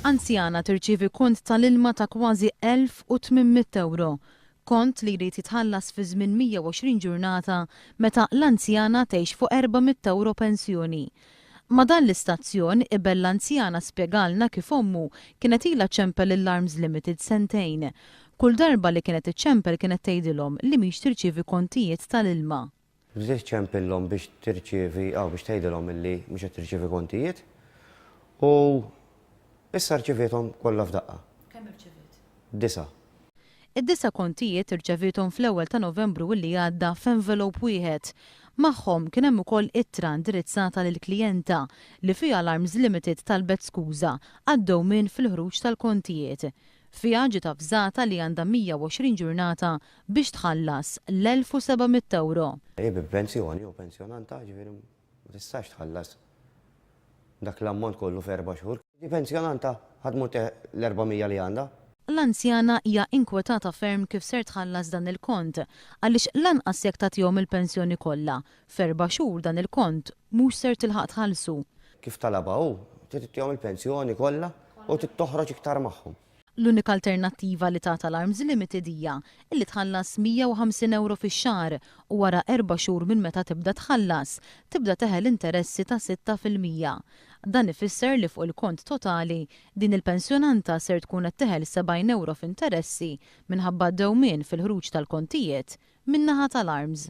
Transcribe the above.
Anzjana tirċievi kont tal-ilma ta' kważi 1800 euro. Kont li jrid jitħallas fi żmien 120 ġurnata meta l-anzjana tgħix fuq 400 euro pensjoni. Ma dan l-istazzjon ibel l-anzjana spjegalna kif ommu kienet ilha ċempel l-Arms Limited sentejn. Kull darba li kienet iċċempel kienet tgħidilhom li mhix tirċievi kontijiet tal-ilma. Bżiet ċempillhom biex tirċievi biex tgħidilhom illi mhux qed tirċievi kontijiet. U issa rċevietom kollha f'daqqa. Kemm irċeviet? 9. Id-9 kontijiet irċevietom fl-ewwel ta' Novembru illi għadda f'envelop wieħed. Magħhom kien hemm ukoll ittra indirizzata lill-klijenta li fiha l-Arms Limited talbet skuża għaddew minn fil-ħruġ tal-kontijiet. Fiha ġiet avżata li għandha 120 ġurnata biex tħallas l-1700 euro. Bi pensjoni u pensjonanta ġifieri ma tistax tħallas dak l-ammont kollu f'4 xhur. Pensjonanta ħadmut l-400 li għandha. L-anzjana hija inkwetata ferm kif ser tħallas dan il-kont għaliex lanqas jekk tagħtihom il-pensjoni kollha. F'4 xhur dan il-kont mhux ser tilħaq tħallsu. Kif talaba hu titihom il-pensjoni kollha u tittoħroġ iktar magħhom. L-unika alternattiva li tagħta l-Arms Limited hija illi tħallas 150 euro fix-xahar u wara 4 xhur minn meta tibda tħallas, tibda teħel interessi ta' 6%. Dan ifisser li fuq il-kont totali din il-pensjonanta ser tkun qed teħel 70 euro f'interessi minħabba dewmien fil-ħruġ tal-kontijiet min-naħa tal-Arms.